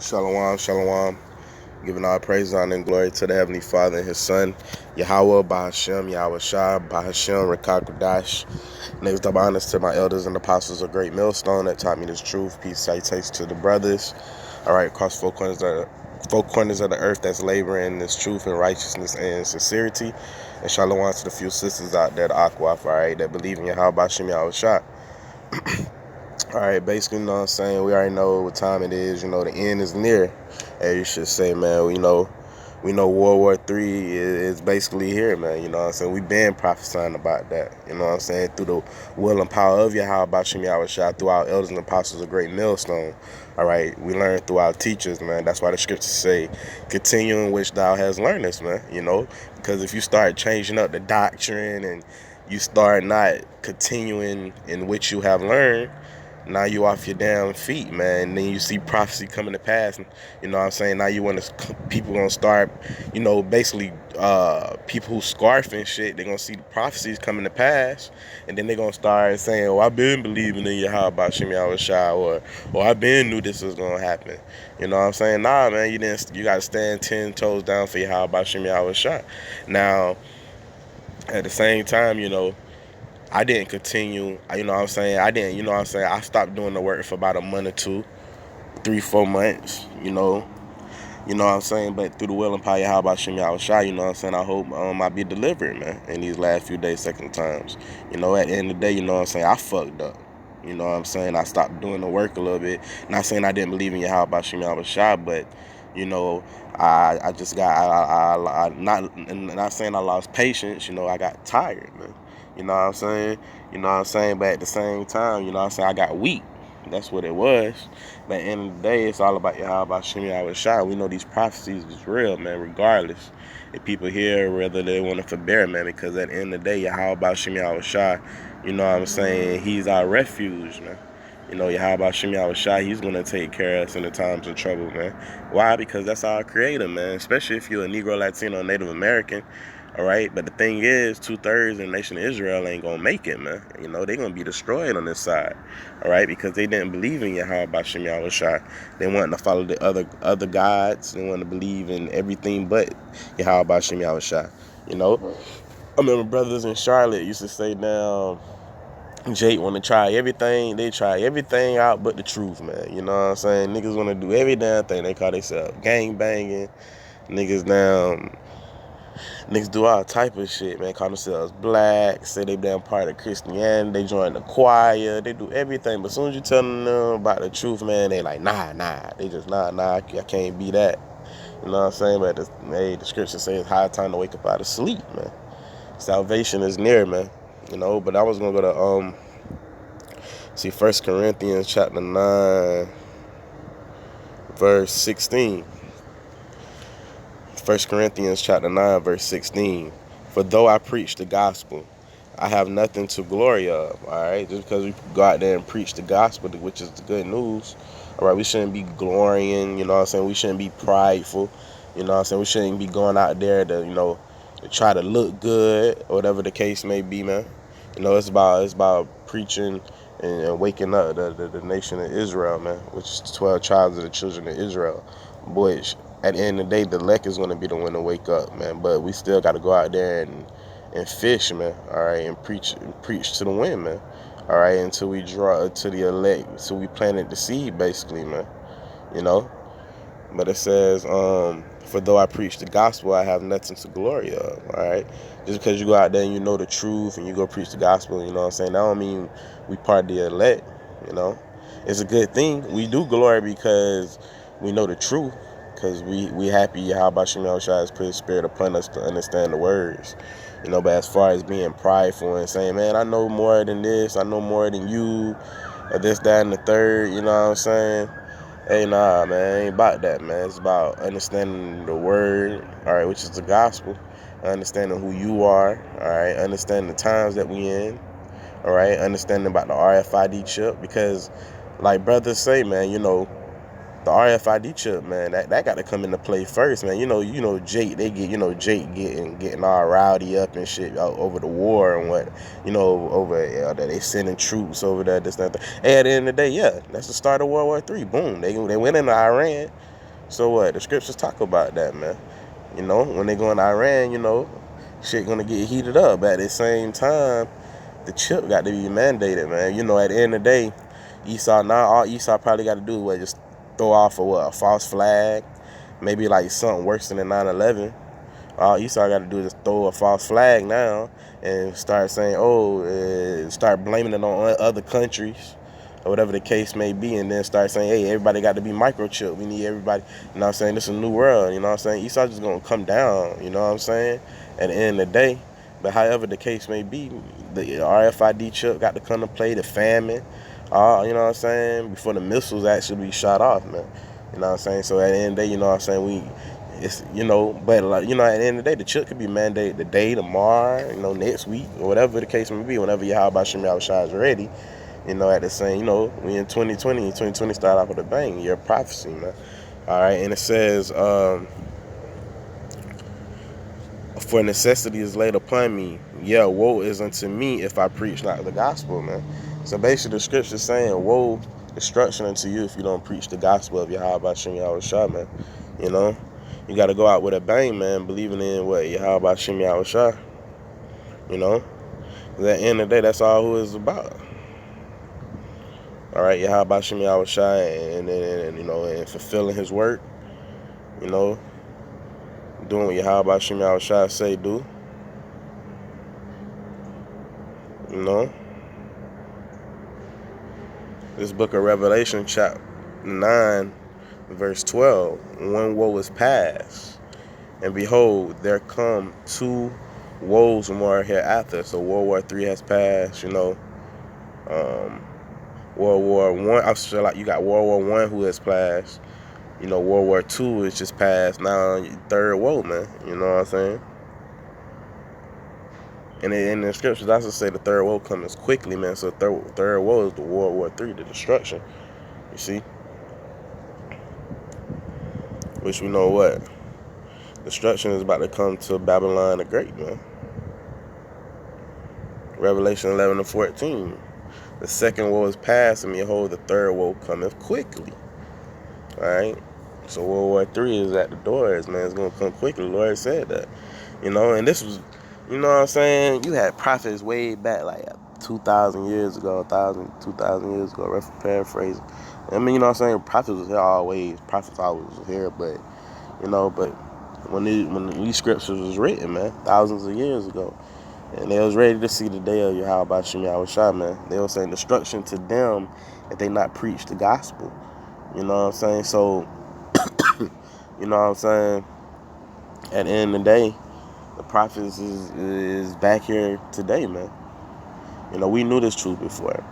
Shalom, shalom. Giving all praise, honor, and glory to the Heavenly Father and His Son, Yahweh, Bahashem, Yahweh Shah, Bahashem, Rakakwadash. Next up, honors to my elders and apostles of Great Millstone that taught me this truth. Peace, salutations to the brothers. All right, across four corners of the earth that's laboring in this truth and righteousness and sincerity. And shalom to the few sisters out there, the Akwaf, all right, that believe in Yahweh, Bahashem, Yahweh Shah. All right, basically, you know what I'm saying? We already know what time it is. You know, the end is near. As you should say, man. We know World War III is basically here, man. You know what I'm saying? We've been prophesying about that. You know what I'm saying? Through the will and power of Yahweh, Bashem Yahweh Shah, through our elders and apostles of Great Millstone. All right, we learn through our teachers, man. That's why the scriptures say, continue in which thou hast learned us, man. You know, because if you start changing up the doctrine and you start not continuing in which you have learned, now you off your damn feet, man. And then you see prophecy coming to pass. And, you know what I'm saying? Now you want to, people going to start, basically people who scarf and shit, they're going to see the prophecies coming to pass. And then they're going to start saying, oh, I've been believing in Yahweh Bashem Yahweh Shah, or I been knew this was going to happen. You know what I'm saying? Nah, man, you got to stand 10 toes down for Yahweh Bashem Yahweh Shah. Now, at the same time, I didn't continue, you know what I'm saying? I stopped doing the work for about a month or two, 3-4 months, You know what I'm saying? But through the will and power, how about Shem Yahweh Shai, you know what I'm saying? I hope I be delivered, man, in these last few days, second times. At the end of the day, you know what I'm saying? I fucked up. You know what I'm saying? I stopped doing the work a little bit. Not saying I didn't believe in Yahweh Shem Yahweh Shai, but, I just got, not saying I lost patience, I got tired, man. You know what I'm saying? But at the same time, I got weak. That's what it was. But at the end of the day, it's all about Yahweh Shem Yahweh Shai. We know these prophecies is real, man, regardless. If people hear whether they want to forbear, man, because at the end of the day, Yahweh Shem Yahweh Shai, you know what I'm saying? He's our refuge, man. Yahweh Shem Yahweh Shai, he's going to take care of us in the times of trouble, man. Why? Because that's our creator, man. Especially if you're a Negro, Latino, Native American. All right, but the thing is, 2/3 of the nation of Israel ain't gonna make it, man. They're gonna be destroyed on this side, all right, because they didn't believe in Yahweh Bashem Yahweh Shai. They wanted to follow the other gods. They wanted to believe in everything but Yahweh Bashem Yahweh Shai. I remember brothers in Charlotte used to say, now, Jake want to try everything. They try everything out but the truth, man. You know what I'm saying? Niggas want to do every damn thing. They call themselves gang banging. Niggas do all type of shit, man. Call themselves black, say they damn part of Christianity, they join the choir, they do everything. But as soon as you tell them about the truth, man, they like, nah. They just, nah, I can't be that. You know what I'm saying? But the scripture says, high time to wake up out of sleep, man. Salvation is near, man. But I was going to go to, see 1 Corinthians chapter 9, verse 16. 1 Corinthians chapter 9, verse 16. For though I preach the gospel, I have nothing to glory of, all right? Just because we go out there and preach the gospel, which is the good news, all right? We shouldn't be glorying, you know what I'm saying? We shouldn't be prideful, you know what I'm saying? We shouldn't be going out there to, to try to look good, or whatever the case may be, man. It's about preaching and waking up the nation of Israel, man, which is the 12 tribes of the children of Israel, which at the end of the day, the elect is going to be the one to wake up, man. But we still got to go out there and fish, man, all right, and preach to the wind, man, all right, until we draw to the elect, until we planted the seed, basically, man, But it says, for though I preach the gospel, I have nothing to glory of, all right? Just because you go out there and you know the truth and you go preach the gospel, you know what I'm saying? That don't mean we part of the elect, It's a good thing. We do glory because we know the truth, because we happy how Bashem Yahushua has put his spirit upon us to understand the words. But as far as being prideful and saying, man, I know more than this, I know more than you, or this, that, and the third, you know what I'm saying? Hey, nah, man, ain't about that, man. It's about understanding the word, all right, which is the gospel, understanding who you are, all right, understanding the times that we in, all right, understanding about the RFID chip, because like brothers say, man, the RFID chip, man, that got to come into play first, man. Jake, Jake getting all rowdy up and shit over the war and what, over that they sending troops over there, this, that, that. Hey, at the end of the day, yeah, that's the start of World War III. Boom, they went into Iran. So what? The scriptures talk about that, man. You know, when they go in Iran, you know, shit gonna get heated up. At the same time, the chip got to be mandated, man. You know, at the end of the day, all Esau probably got to do was just throw off a false flag, maybe like something worse than the 9/11. All Esau got to do is throw a false flag now and start saying, start blaming it on other countries or whatever the case may be, and then start saying, hey, everybody got to be microchipped. We need everybody, you know what I'm saying? This is a new world, you know what I'm saying? Esau just going to come down, you know what I'm saying? At the end of the day. But however the case may be, the RFID chip got to come to play, the famine, you know what I'm saying? Before the missiles actually be shot off, man. You know what I'm saying? So at the end of the day, you know what I'm saying? It's, you know, but like, you know, at the end of the day, the chip could be mandated today, tomorrow, you know, next week, or whatever the case may be, whenever Yahweh Shem Yahushua is ready. You know, at the same, you know, we in 2020 start off with a bang, year of prophecy, man. All right, and it says, for necessity is laid upon me. Yeah, woe is unto me if I preach not the gospel, man. So basically the scripture is saying, woe, destruction unto you if you don't preach the gospel of Yahweh Shem Yahushua, man. You know, you got to go out with a bang, man, believing in what Yahweh Shem Yahushua. You know, at the end of the day, that's all who is about. All right, Yahweh Shem Yahushua, and you know, and fulfilling His word. You know, doing what Yahweh Shem Yahushua say do. You know, this book of Revelation, chapter 9, verse 12. One woe is past, and behold, there come two woes more hereafter. So World War III has passed. You know, World War One. I'm sure like you got World War One who has passed. You know, World War II is just passed now. Third woe, man. You know what I'm saying? And in the scriptures, I also say the third woe comes quickly, man. So third woe is the World War III, the destruction. You see? Which we know what? Destruction is about to come to Babylon the Great, man. Revelation 11 and 14. The second woe is past, and behold, the third woe cometh quickly. Alright? So World War III is at the doors, man. It's going to come quickly. The Lord said that. You know, and this was, you know what I'm saying? You had prophets way back, like 2,000 years ago, 2,000 years ago, paraphrasing. I mean, you know what I'm saying? Prophets was here always. Prophets always was here, but, you know, but when these scriptures was written, man, thousands of years ago, and they was ready to see the day of Yahweh Shem Yahushua, man. They were saying destruction to them if they not preach the gospel. You know what I'm saying? So, you know what I'm saying? At the end of the day, the prophets is back here today, man. You know, we knew this truth before.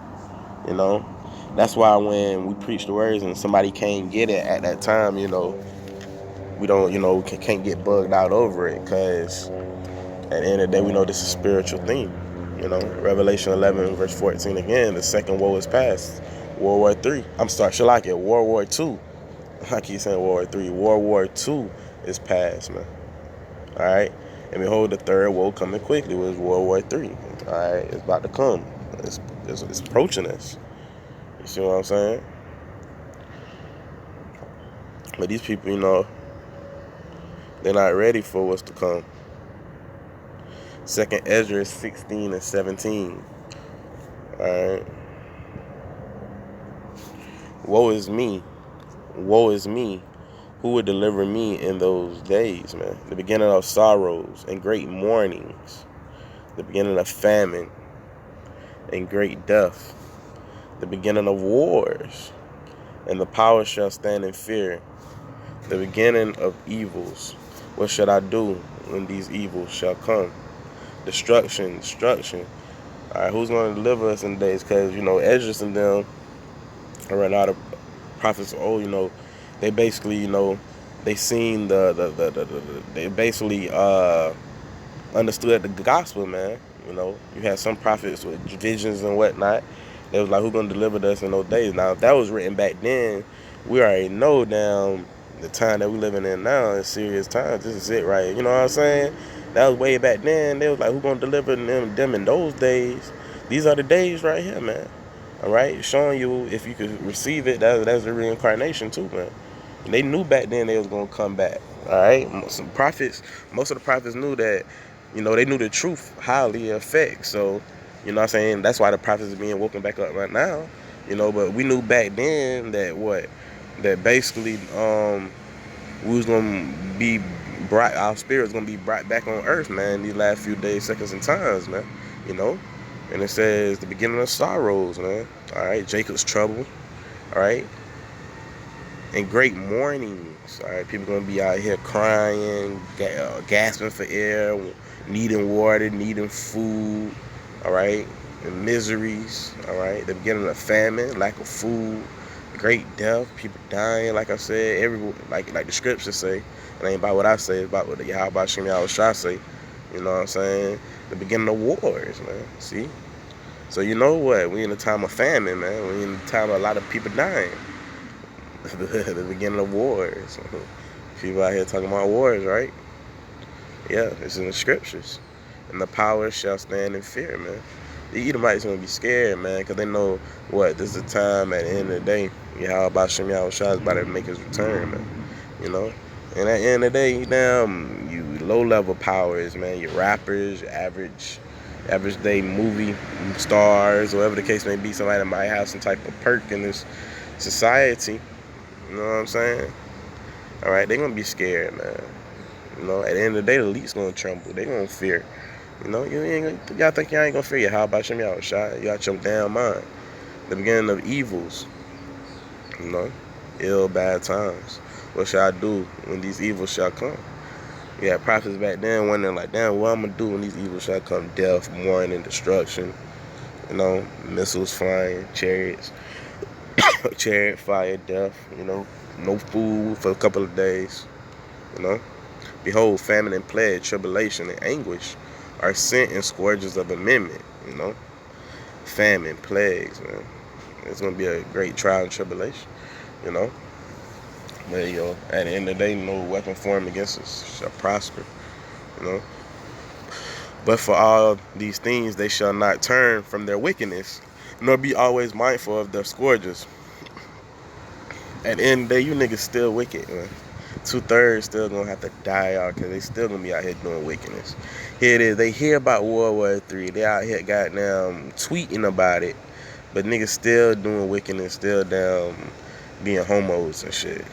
You know, that's why when we preach the words and somebody can't get it at that time, you know, we don't, you know, can't get bugged out over it, because at the end of the day, we know this is a spiritual thing. You know, Revelation 11 verse 14 again, the second woe is past. World War III. World War II. I keep saying World War III. World War II is past, man. All right, and behold, the third woe coming quickly was World War III. All right, it's about to come. It's approaching us. You see what I'm saying? But these people, you know, they're not ready for what's to come. Second Ezra 16 and 17. All right. Woe is me. Woe is me. Who would deliver me in those days, man? The beginning of sorrows and great mournings. The beginning of famine and great death. The beginning of wars. And the power shall stand in fear. The beginning of evils. What should I do when these evils shall come? Destruction. All right, who's going to deliver us in the days? Because, you know, Esdras and them, or a lot of prophets, you know, they basically, you know, they seen they basically understood the gospel, man. You know, you had some prophets with visions and whatnot. They was like, who's going to deliver us in those days? Now, if that was written back then, we already know down the time that we living in now is serious times. This is it, right? You know what I'm saying? That was way back then. They was like, who's going to deliver them in those days? These are the days right here, man. All right? Showing you if you could receive it, that's the reincarnation too, man. And they knew back then they was gonna come back. All right, some prophets. Most of the prophets knew that. They knew the truth highly affects. So, what I'm saying, that's why the prophets are being woken back up right now. But we knew back then that that basically we was gonna be brought, our spirit's gonna be brought back on earth, man. These last few days, seconds, and times, man. You know, and it says the beginning of sorrows, man. All right, Jacob's trouble. All right, and great mournings. All right, people gonna be out here crying, gasping for air, needing water, needing food. All right, and miseries. All right, the beginning of famine, lack of food, great death, people dying. Like I said, like the scriptures say. It ain't about what I say. It's about what the Yahweh Shem Yahushua say. You know what I'm saying? The beginning of wars, man. See? So you know what? We in a time of famine, man. We in a time of a lot of people dying. The beginning of wars. People out here talking about wars, right? Yeah, it's in the scriptures. And the power shall stand in fear, man. The Edomites gonna be scared, man, because they know what? This is the time at the end of the day. Yahweh Shem Yahushua is about to make his return, man. And at the end of the day, you low-level powers, man, your rappers, your average day movie stars, whatever the case may be, somebody that might have some type of perk in this society. You know what I'm saying? All right, they're going to be scared, man. At the end of the day, the elite's going to tremble. They're going to fear. Y'all think y'all ain't going to fear? How about Shem Yahushua? You got your damn mind. The beginning of evils. Ill, bad times. What shall I do when these evils shall come? You had prophets back then wondering, like, damn, what I'm going to do when these evils shall come? Death, mourning, destruction. Missiles flying, chariots. Chariot, fire, death. No food for a couple of days. Behold, famine and plague, tribulation and anguish are sent in scourges of amendment. Famine, plagues, man. It's going to be a great trial and tribulation. But at the end of the day, no weapon formed against us shall prosper. But for all these things, they shall not turn from their wickedness, nor be always mindful of their scourges. At the end of the day, you niggas still wicked, man. 2/3 still gonna have to die out because they still gonna be out here doing wickedness. Here it is. They hear about World War III. They out here goddamn tweeting about it, but niggas still doing wickedness, still down being homos and shit.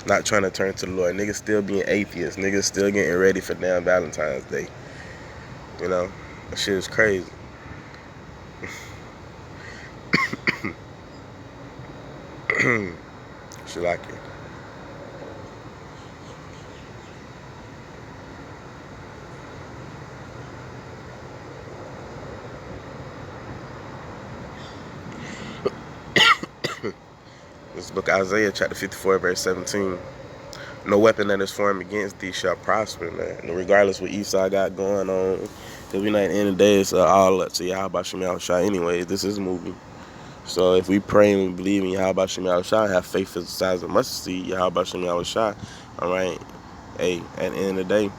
Not trying to turn to the Lord. Niggas still being atheists. Niggas still getting ready for damn Valentine's Day. That shit is crazy. She like it. This book Isaiah chapter 54 verse 17. No weapon that is formed against thee shall prosper, man. Regardless what Esau got going on, because we know at the end of the day it's all up to Yahweh Shem Yahushua anyways. This is a movie. So if we pray and we believe in Yahweh Shem Yahushua, have faith as the size of mustard seed, Yahweh Shem Yahushua, all right, hey, at the end of the day,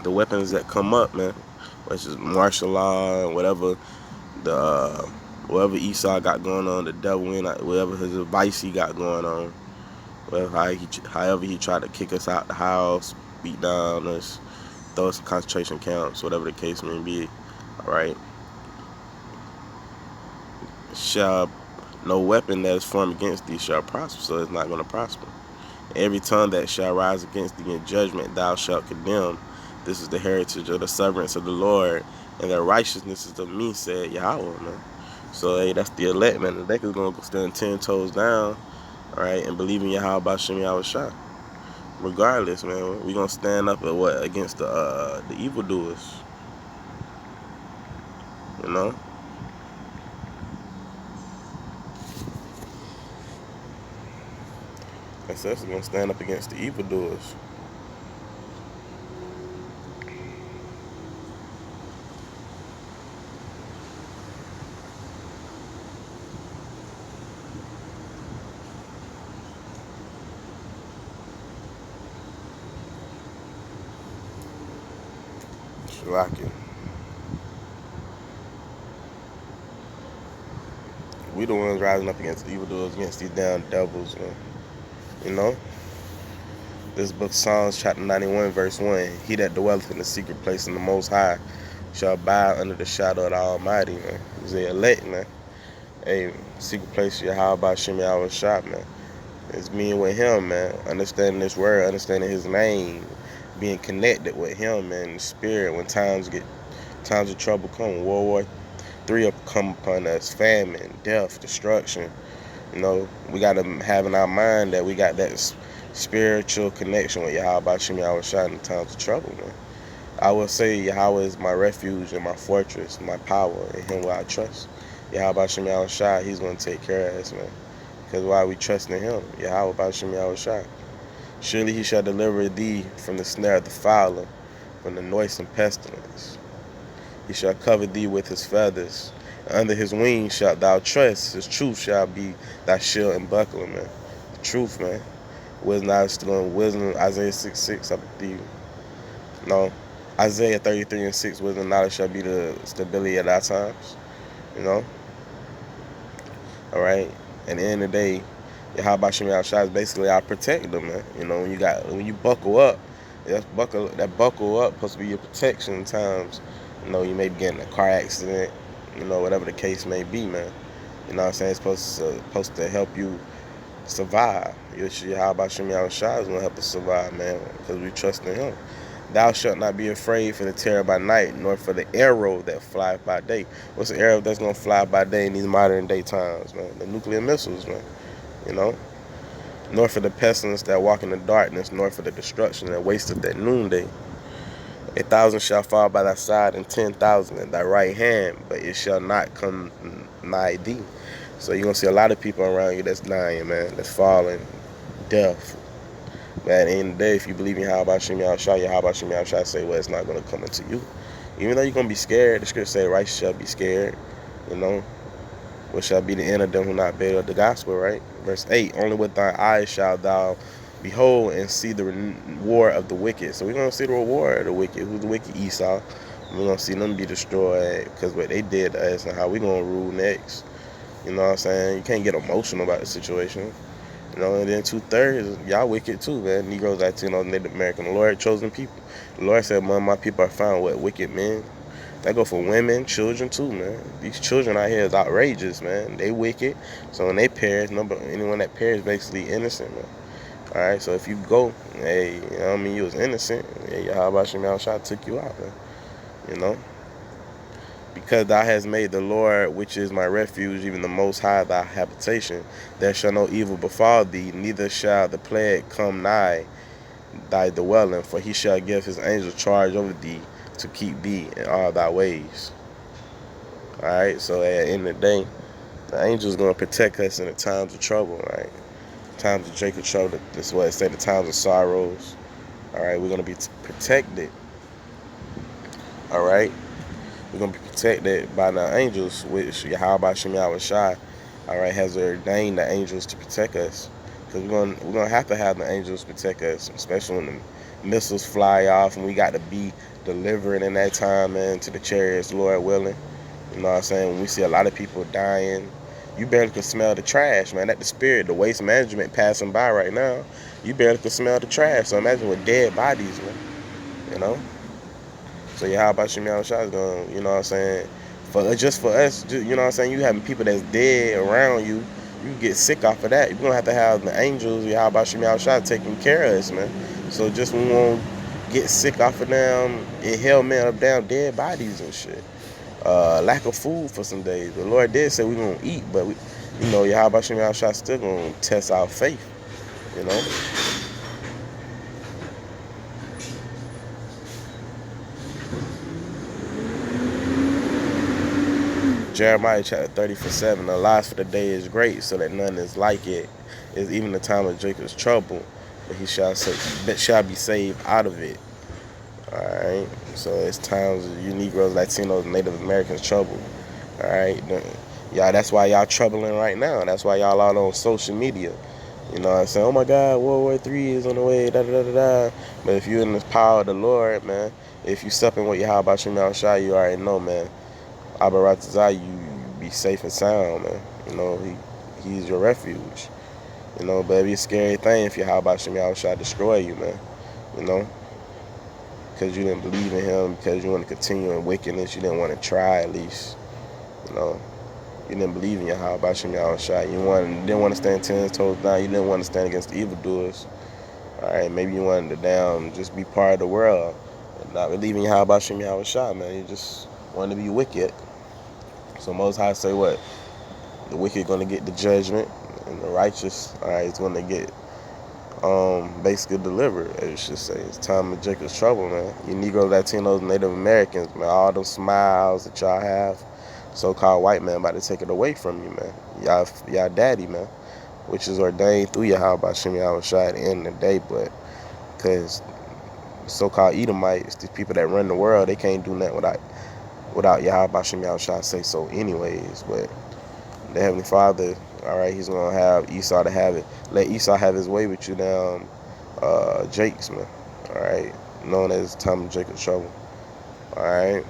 the weapons that come up, man, which is martial law, whatever Esau got going on, the devil, whatever his advice he got going on, however he tried to kick us out the house, beat down us, throw us in concentration camps, whatever the case may be, all right, no weapon that is formed against thee shall prosper, so it's not going to prosper. Every tongue that shall rise against thee in judgment thou shalt condemn. This is the heritage of the servants of the Lord, and their righteousness is of me, said Yahweh, man. So, hey, that's the elect, man. The elect is going to stand 10 toes down, all right, and believe in Yahweh Shem Yahushua. Regardless, man, we're going to stand up against the evildoers, That's us going to stand up against the evildoers. Like it. We the ones rising up against the evildoers, against these damn devils, man. You know, this book, Psalms chapter 91, verse 1. He that dwelleth in the secret place in the Most High shall abide under the shadow of the Almighty, man. He's the elect, man. Hey, secret place, Yahweh Shem Yahweh Shah, man. It's being with him, man. Understanding this word, understanding his name, being connected with him, man, in the spirit. When times of trouble come, World War III will come upon us, famine, death, destruction. You know, we got to have in our mind that we got that spiritual connection with Yahweh Shem Yahweh Shah in times of trouble, man. I will say Yahweh is my refuge and my fortress, my power, in him will I trust. Yahweh Shem Yahweh Shah, he's going to take care of us, man. Because why we trust in him? Yahweh Shem Yahweh Shah. Surely he shall deliver thee from the snare of the fowler, from the noisome pestilence. He shall cover thee with his feathers. Under his wings shalt thou trust. His truth shall be thy shield and buckler, man. The truth, man. Wisdom, Isaiah 6:6, I believe. No, Isaiah 33:6, wisdom and knowledge shall be the stability at our times. You know? All right? At the end of the day, Yahweh Shem Yahweh Shah is basically our protector, man. You know, when you buckle up, that buckle up supposed to be your protection in times. You know, you may be getting a car accident, you know, whatever the case may be, man. You know what I'm saying? It's supposed to help you survive. Yahweh Shem Yahweh Shah is going to help us survive, man, because we trust in him. Thou shalt not be afraid for the terror by night, nor for the arrow that flieth by day. What's the arrow that's going to fly by day in these modern day times, man? The nuclear missiles, man. You know? Nor for the pestilence that walk in the darkness, nor for the destruction that wasteth at noonday. 1,000 shall fall by thy side, and 10,000 at thy right hand, but it shall not come nigh thee. So you're going to see a lot of people around you that's dying, man, that's falling, death. But at the end of the day, if you believe in Yahweh Shem Yahweh Shah say, well, it's not going to come into you. Even though you're going to be scared, the scripture say, righteous shall be scared, you know. What shall be the end of them who not bear the gospel, right? Verse 8, only with thine eyes shalt thou behold and see the reward of the wicked. So we're going to see the reward of the wicked. Who's the wicked? Esau. We're going to see them be destroyed because what they did to us and how we're going to rule next. You know what I'm saying? You can't get emotional about the situation. You know, and then 2/3, y'all wicked too, man. Negroes, Latinos, Native American. The Lord chosen people. The Lord said, man, my people are found what? Wicked men. That go for women, children too, man. These children out here is outrageous, man. They wicked. So when they perish, anyone that perish basically innocent, man. Alright, so if you go, hey, you know what I mean, you was innocent, hey, Yahweh Shem Yahweh Shah took you out, man. You know? Because thou hast made the Lord, which is my refuge, even the Most High thy habitation, there shall no evil befall thee, neither shall the plague come nigh thy dwelling, for he shall give his angels charge over thee to keep thee in all thy ways. Alright, so at the end of the day, the angel's going to protect us in the times of trouble, right? Times of Jacob trouble, that's what it said, the times of sorrows. Alright, we're going to be protected. Alright? We're going to be protected by the angels, which Yahweh Shem Yahweh Shah, alright, has ordained the angels to protect us. Because we're gonna have to have the angels protect us, especially when the missiles fly off and we got to be delivered in that time, man, to the chariots, Lord willing. You know what I'm saying? When we see a lot of people dying, you barely can smell the trash, man. At the spirit, the waste management passing by right now, you barely can smell the trash. So imagine with dead bodies, man. You know? So Yahweh Shem Yahweh Shah is going, you know what I'm saying? Just for us, you know what I'm saying? You having people that's dead around you, you get sick off of that. You're going to have the angels, Yahweh Shem Yahweh Shah, taking care of us, man. So just when we won't get sick off of them, it held man up down dead bodies and shit. Lack of food for some days. The Lord did say we're going to eat, but we, you know, Yahweh Shem Yahweh Shah still going to test our faith, you know? Jeremiah chapter 30:7, the loss for the day is great, so that none is like it. Is even the time of Jacob's trouble, but he shall be saved out of it. Alright, so it's times of you Negroes, Latinos, Native Americans trouble. Alright, y'all, that's why y'all troubling right now. That's why y'all all on social media. You know what I'm saying? Oh my God, World War III is on the way, da da da da. But if you're in the power of the Lord, man, if you stepping with Yahweh Shem Yahweh Shah, you already know, man. Abaratazah, you be safe and sound, man. You know, he's your refuge. You know, but it'd be a scary thing if Yahweh Shem Yahushua destroy you, man. You know, because you didn't believe in him, because you want to continue in wickedness, you didn't want to try at least. You know, you didn't believe in Yahweh Shem Yahushua. Didn't want to stand 10 toes down. You didn't want to stand against the evildoers. All right, maybe you wanted to just be part of the world and not believing Yahweh Shem Yahushua, man. You just wanted to be wicked. So Most High say what? The wicked going to get the judgment, and the righteous, all right, is going to get basically delivered, as you should say. It's time of Jacob's trouble, man. You Negro, Latinos, Native Americans, man, all those smiles that y'all have, so-called white man about to take it away from you, man. Y'all daddy, man, which is ordained through Yahweh Shem Yahushua at the end of the day, but because so-called Edomites, these people that run the world, they can't do nothing without Yahweh Shem Yahushua say so anyways. But the Heavenly Father, all right, he's going to have Esau to have it. Let Esau have his way with you down Jake's, man. All right, known as time of Jacob's trouble. All right,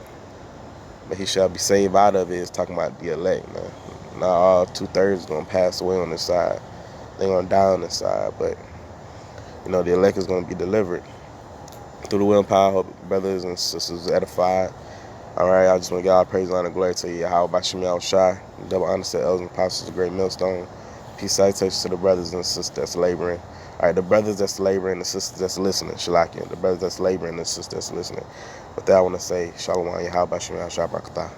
but he shall be saved out of it. It's talking about the elect, man. Not all 2/3 is going to pass away on this side. They're going to die on this side, but, you know, the elect is going to be delivered. Through the will and power, hope brothers and sisters edified. All right, I just want to give all praise, honor, and glory to you. How about Shem Yahushua? Double honor to the elders and apostles, the great millstone. Peace, salutations to the brothers and sisters that's laboring. All right, the brothers that's laboring, the sisters that's listening. Shalakia. The brothers that's laboring, the sisters that's listening. With that, I want to say, Shalom, Yahweh Shem Yahushua Barakatah.